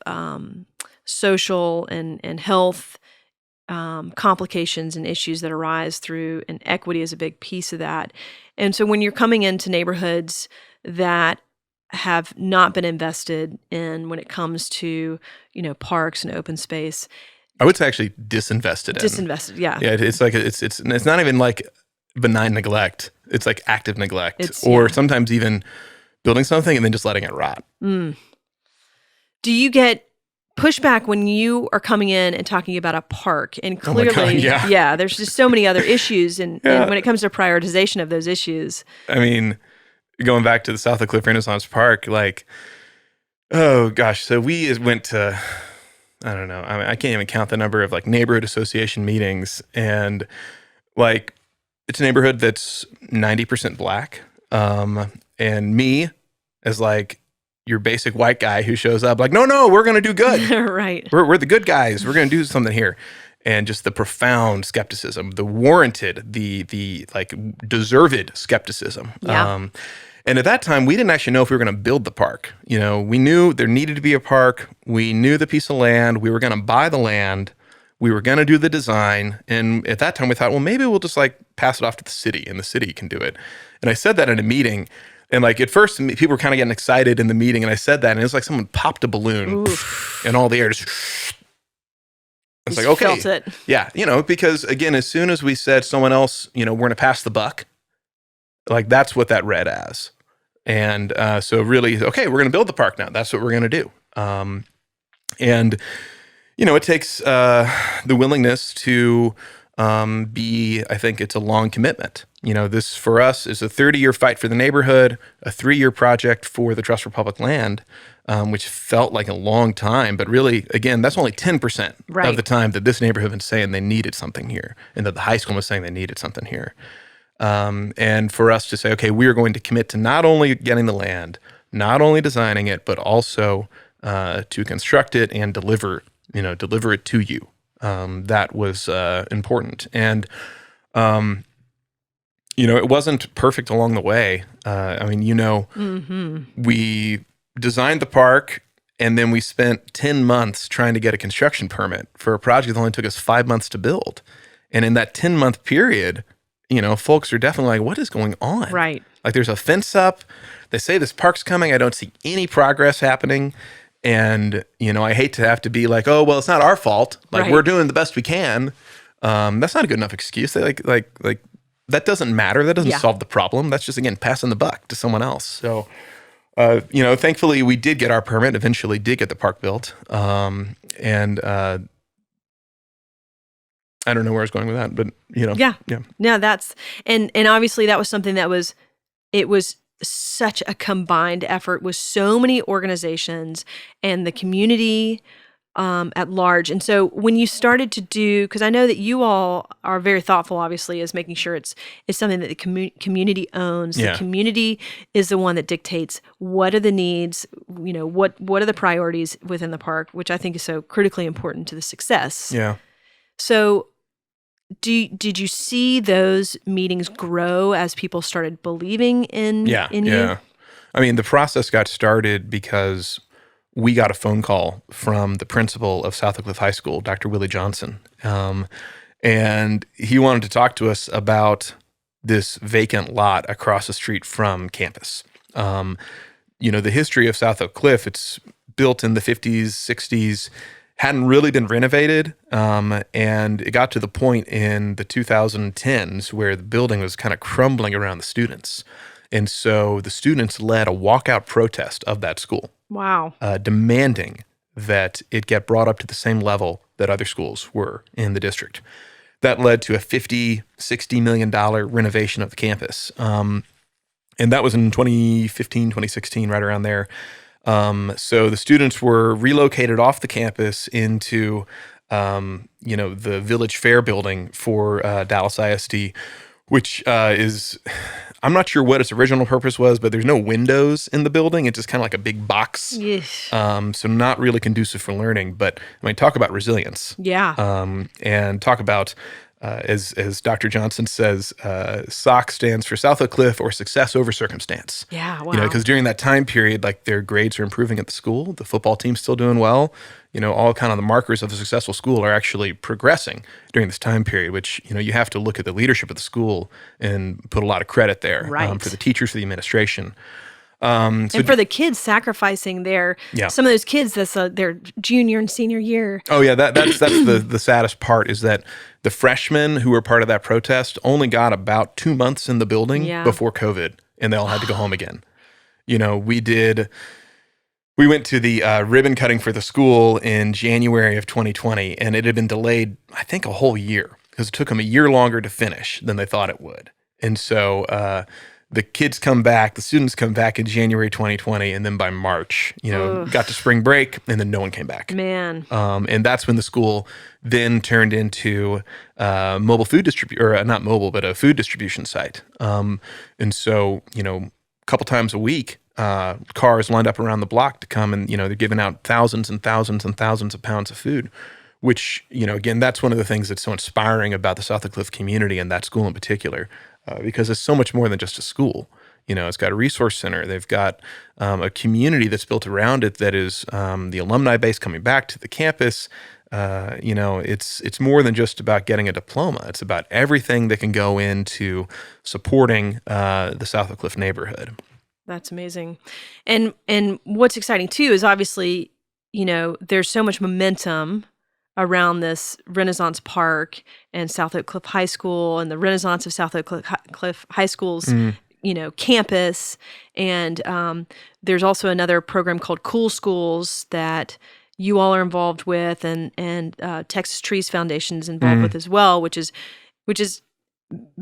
social and health complications and issues that arise through, and equity is a big piece of that. And so when you're coming into neighborhoods that have not been invested in when it comes to, parks and open space, I would say actually disinvested in. Disinvested, yeah. Yeah, it's like it's not even like benign neglect. It's like active neglect, or sometimes even building something and then just letting it rot. Mm. Do you get pushback when you are coming in and talking about a park? And clearly, there's just so many other issues, and when it comes to prioritization of those issues. I mean, going back to the South of Cliff Renaissance Park, like, oh gosh, so we went to, I don't know, I can't even count the number of like neighborhood association meetings, and like it's a neighborhood that's 90% Black, and me as like your basic white guy who shows up like, no, we're going to do good. Right. We're the good guys. We're going to do something here. And just the profound skepticism, the warranted, the like deserved skepticism. Yeah. And at that time, we didn't actually know if we were going to build the park. We knew there needed to be a park. We knew the piece of land. We were going to buy the land. We were going to do the design. And at that time, we thought, well, maybe we'll just like pass it off to the city and the city can do it. And I said that in a meeting. And like at first, people were kind of getting excited in the meeting. And I said that, and it was like someone popped a balloon and all the air just... It's like, okay. Felt it. Yeah, because again, as soon as we said someone else, we're going to pass the buck, like that's what that read as. And so really, okay, we're going to build the park now. That's what we're going to do. And it takes the willingness to be, I think it's a long commitment. This for us is a 30-year fight for the neighborhood, a 3-year project for the Trust for Public Land, which felt like a long time. But really, again, that's only 10% of the time that this neighborhood was saying they needed something here, and that the high school was saying they needed something here. And for us to say, okay, we are going to commit to not only getting the land, not only designing it, but also to construct it and deliver it to you. That was important. And, it wasn't perfect along the way. We designed the park, and then we spent 10 months trying to get a construction permit for a project that only took us 5 months to build. And in that 10-month period, folks are definitely like, what is going on? Right. Like there's a fence up. They say this park's coming. I don't see any progress happening. And, I hate to have to be like, oh, well, it's not our fault. Like we're doing the best we can. That's not a good enough excuse. They like that doesn't matter. That doesn't solve the problem. That's just, again, passing the buck to someone else. So, thankfully we did get our permit, eventually did get the park built. And I don't know where I was going with that, but Yeah. No, that's, and obviously that was something that it was such a combined effort with so many organizations and the community at large. And so when you started to do, because I know that you all are very thoughtful, obviously, as making sure it's something that the community owns. Yeah. The community is the one that dictates what are the needs, what are the priorities within the park, which I think is so critically important to the success. Yeah. So did you see those meetings grow as people started believing in you? Yeah. I mean, the process got started because we got a phone call from the principal of South Oak Cliff High School, Dr. Willie Johnson. And he wanted to talk to us about this vacant lot across the street from campus. The history of South Oak Cliff, it's built in the 50s, 60s, hadn't really been renovated. And it got to the point in the 2010s where the building was kind of crumbling around the students. And so the students led a walkout protest of that school. Wow. Demanding that it get brought up to the same level that other schools were in the district. That led to a $50-60 million renovation of the campus. And that was in 2015, 2016, right around there. So the students were relocated off the campus into, the Village Fair building for Dallas ISD, which is, I'm not sure what its original purpose was, but there's no windows in the building. It's just kind of like a big box. Yes. So not really conducive for learning. But talk about resilience. Yeah. And talk about, as Dr. Johnson says, SOC stands for South Oak Cliff, or success over circumstance. Yeah, wow. Because during that time period, like, their grades are improving at the school, the football team's still doing well. All kind of the markers of a successful school are actually progressing during this time period, which, you have to look at the leadership of the school and put a lot of credit there. Right. For the teachers, for the administration. And for the kids sacrificing some of those kids, that's their junior and senior year. Oh yeah, that's the saddest part, is that the freshmen who were part of that protest only got about 2 months in the building before COVID, and they all had to go home again. We went to the ribbon cutting for the school in January of 2020, and it had been delayed, I think, a whole year, because it took them a year longer to finish than they thought it would. And so the kids come back, the students come back in January 2020, and then by March, got to spring break, and then no one came back. Man. And that's when the school then turned into mobile food not mobile, but a food distribution site. And so, a couple times a week, cars lined up around the block to come, and, they're giving out thousands and thousands and thousands of pounds of food, which, again, that's one of the things that's so inspiring about the South Oak Cliff community, and that school in particular. Because it's so much more than just a school. It's got a resource center. They've got a community that's built around it that is the alumni base coming back to the campus. It's more than just about getting a diploma. It's about everything that can go into supporting the South Oak Cliff neighborhood. That's amazing. And what's exciting too is, obviously, there's so much momentum around this Renaissance Park and South Oak Cliff High School, and the Renaissance of South Oak Cliff High School's, campus. And there's also another program called Cool Schools that you all are involved with, and Texas Trees Foundation is involved with as well, which is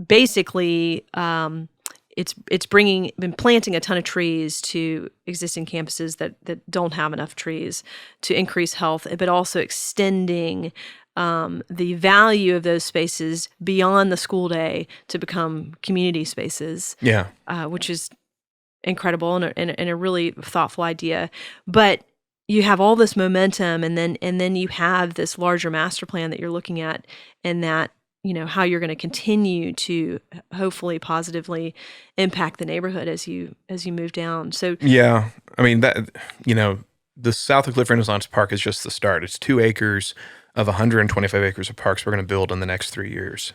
basically it's been planting a ton of trees to existing campuses that don't have enough trees to increase health, but also extending the value of those spaces beyond the school day to become community spaces. Yeah, which is incredible and a really thoughtful idea. But you have all this momentum, and then you have this larger master plan that you're looking at, and that, how you're going to continue to hopefully positively impact the neighborhood as you move down. So yeah, the South Oak Cliff Renaissance Park is just the start. It's 2 acres of 125 acres of parks we're going to build in the next 3 years.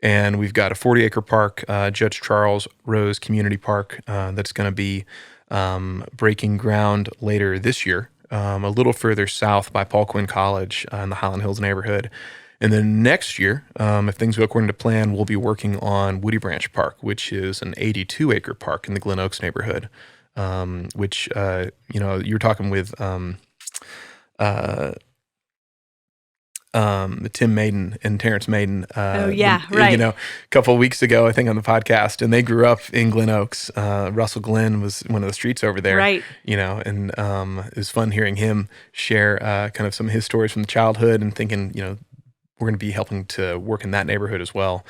And we've got a 40-acre park, Judge Charles Rose Community Park, that's going to be breaking ground later this year, a little further south by Paul Quinn College in the Highland Hills neighborhood. And then next year, if things go according to plan, we'll be working on Woody Branch Park, which is an 82-acre park in the Glen Oaks neighborhood, which, you're talking with Tim Maiden and Terrence Maiden. Right. A couple of weeks ago, I think, on the podcast, and they grew up in Glen Oaks. Russell Glen was one of the streets over there. Right. And it was fun hearing him share kind of some of his stories from the childhood, and thinking, we're going to be helping to work in that neighborhood as well.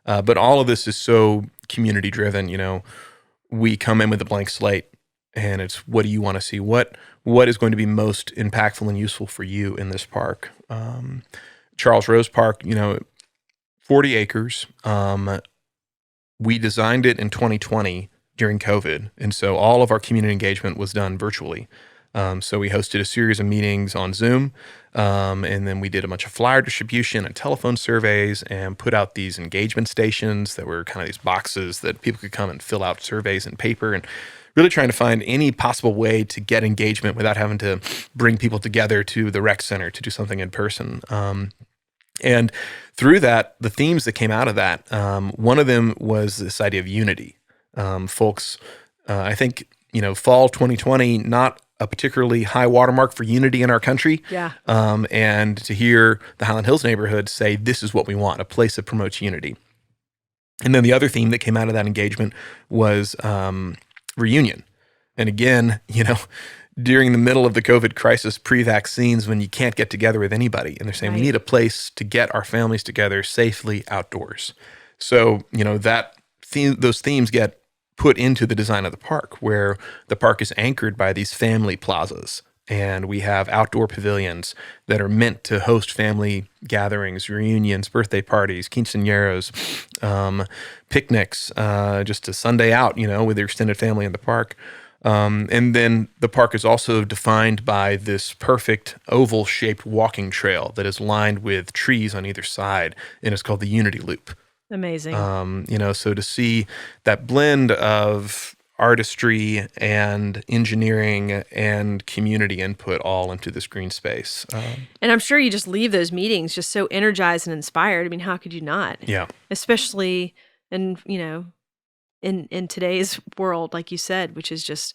But all of this is so community driven. We come in with a blank slate, and it's, what do you want to see? What is going to be most impactful and useful for you in this park? Charles Rose Park, 40 acres. We designed it in 2020 during COVID, and so all of our community engagement was done virtually. So we hosted a series of meetings on Zoom, and then we did a bunch of flyer distribution and telephone surveys and put out these engagement stations that were kind of these boxes that people could come and fill out surveys in paper, and really trying to find any possible way to get engagement without having to bring people together to the rec center to do something in person. And through that, the themes that came out of that, one of them was this idea of unity. Folks, I think, fall 2020, not a particularly high watermark for unity in our country. Yeah. And to hear the Highland Hills neighborhood say, this is what we want, a place that promotes unity. And then the other theme that came out of that engagement was reunion. And again, during the middle of the COVID crisis, pre-vaccines, when you can't get together with anybody, and they're saying, we need a place to get our families together safely outdoors. So, those themes get put into the design of the park, where the park is anchored by these family plazas. And we have outdoor pavilions that are meant to host family gatherings, reunions, birthday parties, quinceañeras, picnics, just a Sunday out, with your extended family in the park. And then the park is also defined by this perfect oval-shaped walking trail that is lined with trees on either side, and it's called the Unity Loop. Amazing. So to see that blend of artistry and engineering and community input all into this green space. And I'm sure you just leave those meetings just so energized and inspired. I mean, how could you not? Yeah. Especially in today's world, like you said, which is just,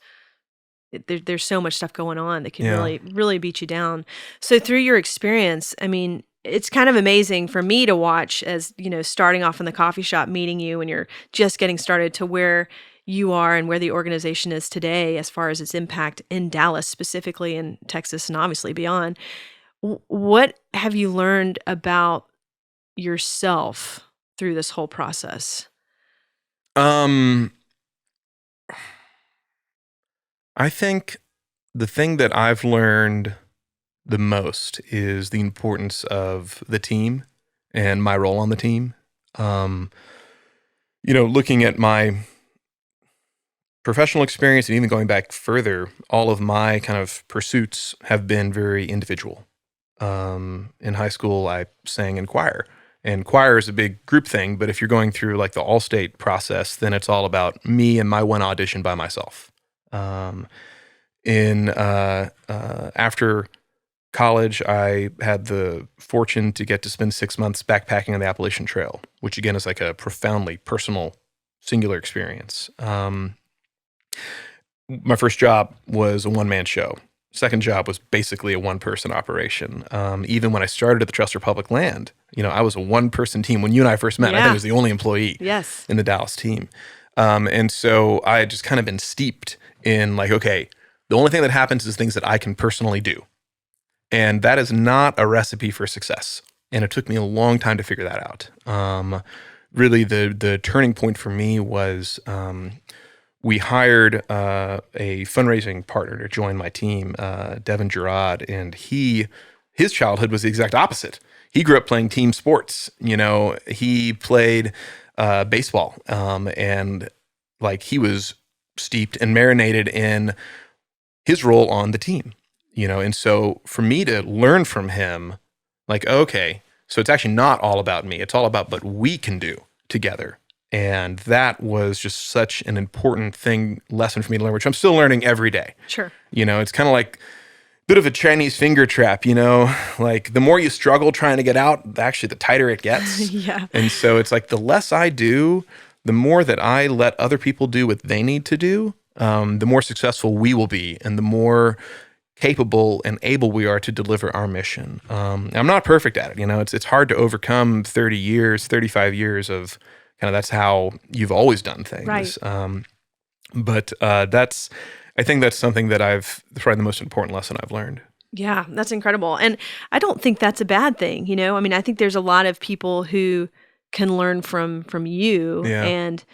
there's so much stuff going on that can really, really beat you down. So through your experience, I mean, it's kind of amazing for me to watch as, starting off in the coffee shop, meeting you when you're just getting started to where you are and where the organization is today as far as its impact in Dallas, specifically in Texas and obviously beyond. What have you learned about yourself through this whole process? I think the thing that I've learned the most is the importance of the team and my role on the team. Looking at my professional experience and even going back further, all of my kind of pursuits have been very individual. In high school, I sang in choir. And choir is a big group thing, but if you're going through like the all-state process, then it's all about me and my one audition by myself. After college, I had the fortune to get to spend 6 months backpacking on the Appalachian Trail, which again is like a profoundly personal, singular experience. My first job was a one-man show. Second job was basically a one-person operation. Even when I started at the Trust for Public Land, I was a one-person team. When you and I first met, I think I was the only employee in the Dallas team. And so I had just kind of been steeped in like, okay, the only thing that happens is things that I can personally do. And that is not a recipe for success. And it took me a long time to figure that out. Really, the turning point for me was we hired a fundraising partner to join my team, Devin Gerard, and his childhood was the exact opposite. He grew up playing team sports. He played baseball, and like he was steeped and marinated in his role on the team. And so for me to learn from him, like, okay, so it's actually not all about me. It's all about what we can do together. And that was just such an important lesson for me to learn, which I'm still learning every day. Sure. It's kind of like a bit of a Chinese finger trap, like the more you struggle trying to get out, actually the tighter it gets. Yeah. And so it's like the less I do, the more that I let other people do what they need to do, the more successful we will be and the more capable and able we are to deliver our mission. I'm not perfect at it. It's hard to overcome 30 years, 35 years of kind of that's how you've always done things. Right. But I think that's something that's probably the most important lesson I've learned. Yeah, that's incredible. And I don't think that's a bad thing. I mean, I think there's a lot of people who can learn from you and,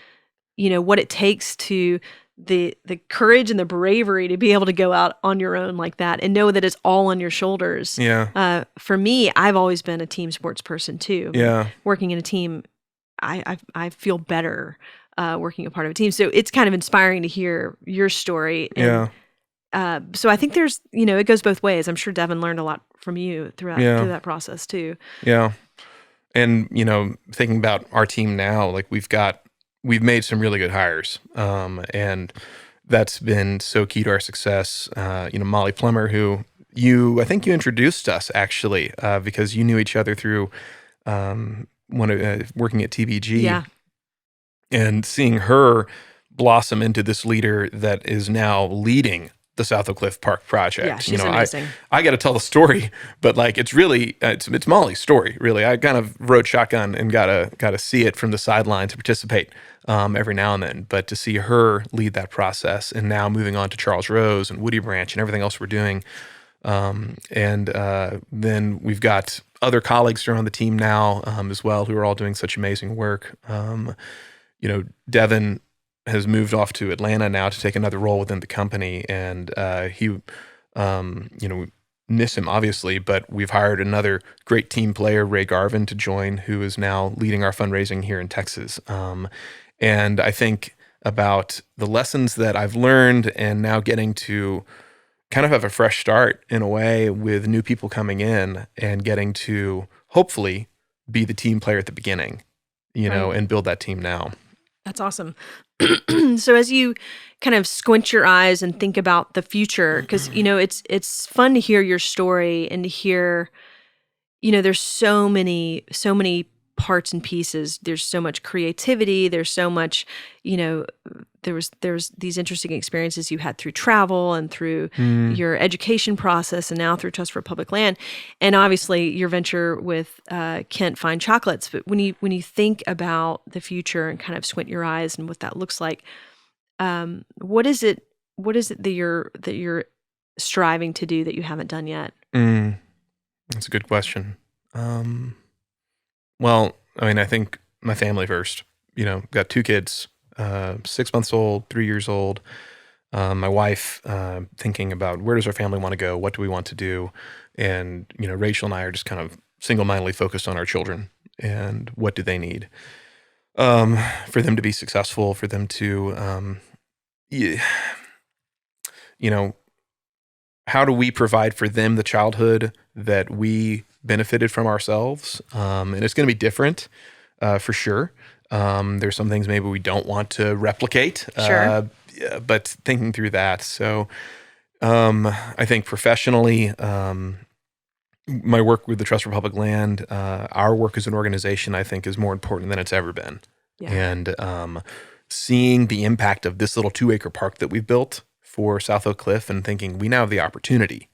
what it takes to the courage and the bravery to be able to go out on your own like that and know that it's all on your shoulders. Yeah. For me, I've always been a team sports person too. Yeah. Working in a team, I feel better working a part of a team. So it's kind of inspiring to hear your story. And So I think there's, it goes both ways. I'm sure Devin learned a lot from you through that process too. Yeah. And, thinking about our team now, like we've made some really good hires. And that's been so key to our success. Molly Plummer, who I think you introduced us actually, because you knew each other through working at TBG. Yeah. And seeing her blossom into this leader that is now leading the South Oak Cliff Park project. Yeah, she's amazing. I got to tell the story, but like it's really it's Molly's story. Really, I kind of rode shotgun and got to see it from the sideline to participate every now and then. But to see her lead that process, and now moving on to Charles Rose and Woody Branch and everything else we're doing, and then we've got other colleagues who are on the team now as well, who are all doing such amazing work. Devin has moved off to Atlanta now to take another role within the company, and we miss him obviously, but we've hired another great team player, Ray Garvin, to join, who is now leading our fundraising here in Texas. And I think about the lessons that I've learned, and now getting to kind of have a fresh start in a way with new people coming in, and getting to hopefully be the team player at the beginning, and build that team now. That's awesome. So as you kind of squint your eyes and think about the future, because, it's fun to hear your story and to hear, there's so many parts and pieces. There's so much creativity. There's so much, there's these interesting experiences you had through travel and through your education process, and now through Trust for Public Land, and obviously your venture with Kent Fine Chocolates. But when you think about the future and kind of squint your eyes and what that looks like, what is it that you're striving to do that you haven't done yet? That's a good question. Well, I think my family first. Got 2 kids, 6 months old, 3 years old. My wife, thinking about where does our family want to go? What do we want to do? And, Rachel and I are just kind of single-mindedly focused on our children and what do they need for them to be successful, for them to, how do we provide for them the childhood that we benefited from ourselves? And it's going to be different for sure. There's some things maybe we don't want to replicate, Sure. But thinking through that. So I think professionally, my work with the Trust for Public Land, our work as an organization, I think is more important than it's ever been. Yeah. And seeing the impact of this little 2-acre park that we've built for South Oak Cliff, and thinking we now have the opportunity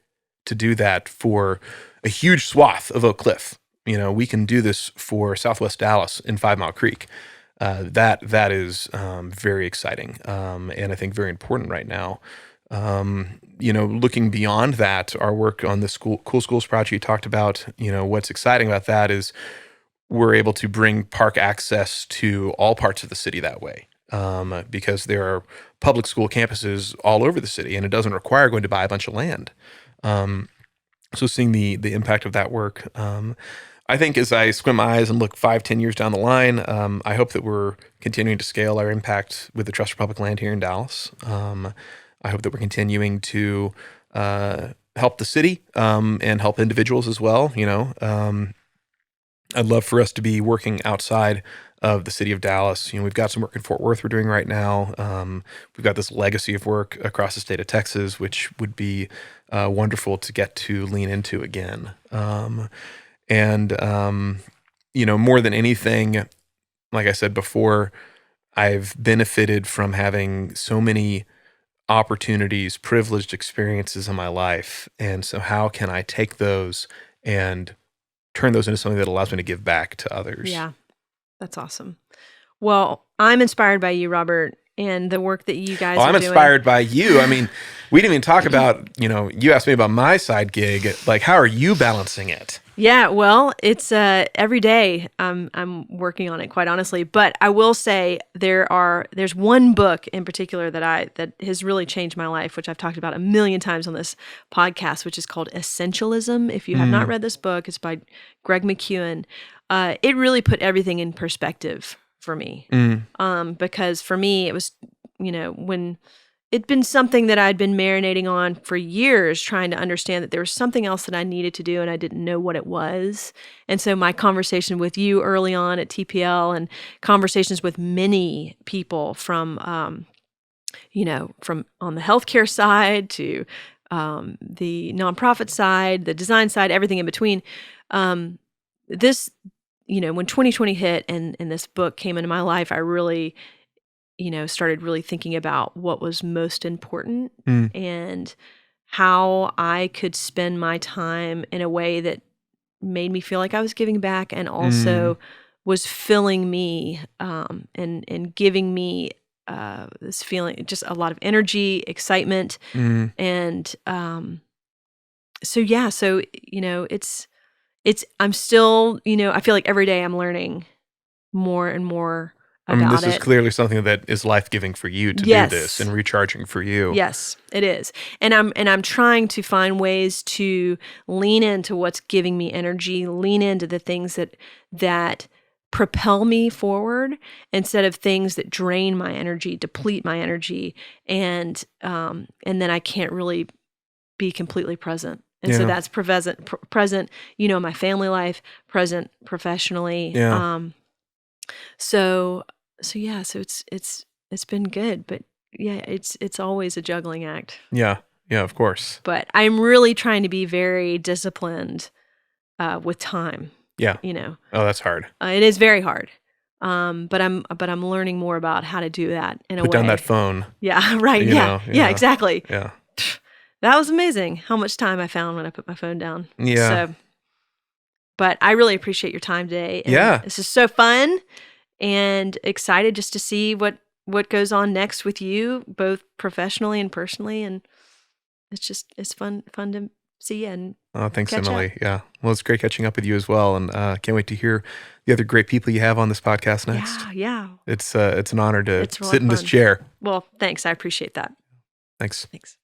to do that for a huge swath of Oak Cliff. We can do this for Southwest Dallas in 5 Mile Creek. That is very exciting, and I think very important right now. Looking beyond that, our work on the Cool Schools project you talked about, what's exciting about that is we're able to bring park access to all parts of the city that way, because there are public school campuses all over the city, and it doesn't require going to buy a bunch of land. So seeing the impact of that work, I think as I squint my eyes and look 5-10 years down the line, I hope that we're continuing to scale our impact with the Trust for Public Land here in Dallas. I hope that we're continuing to help the city and help individuals as well. I'd love for us to be working outside of the city of Dallas. We've got some work in Fort Worth we're doing right now. We've got this legacy of work across the state of Texas, which would be wonderful to get to lean into again. More than anything, like I said before, I've benefited from having so many opportunities, privileged experiences in my life. And so how can I take those and turn those into something that allows me to give back to others? Yeah, that's awesome. Well, I'm inspired by you, Robert, and the work that you guys are doing. I'm inspired by you. We didn't even talk about, you asked me about my side gig. Like, how are you balancing it? Yeah, well, it's every day I'm working on it, quite honestly. But I will say there's one book in particular that has really changed my life, which I've talked about a million times on this podcast, which is called Essentialism. If you have not read this book, it's by Greg McKeown. It really put everything in perspective for me. Because for me, it was, when it'd been something that I'd been marinating on for years, trying to understand that there was something else that I needed to do and I didn't know what it was. And so my conversation with you early on at TPL and conversations with many people from, from on the healthcare side to the nonprofit side, the design side, everything in between. This, when 2020 hit and this book came into my life, I really started really thinking about what was most important and how I could spend my time in a way that made me feel like I was giving back and also was filling me and giving me this feeling, just a lot of energy, excitement. And I'm still, I feel like every day I'm learning more and more about this is clearly something that is life-giving for you to do this and recharging for you. Yes, it is. And I'm trying to find ways to lean into what's giving me energy, lean into the things that propel me forward instead of things that drain my energy, deplete my energy, and then I can't really be completely present. And so that's present, my family life, present professionally. Yeah. So it's been good, but it's always a juggling act. Yeah, of course. But I'm really trying to be very disciplined with time. Yeah. Oh, that's hard. It is very hard. But I'm learning more about how to do that in a way. Put down that phone. Yeah, right. Yeah, exactly. Yeah. That was amazing how much time I found when I put my phone down. Yeah. So, but I really appreciate your time today. And this is so fun and excited just to see what goes on next with you, both professionally and personally. And it's fun to see you. And thanks, Emily. Yeah. Well, it's great catching up with you as well. And can't wait to hear the other great people you have on this podcast next. Yeah. It's an honor to really sit in this chair. Well, thanks. I appreciate that. Thanks. Thanks.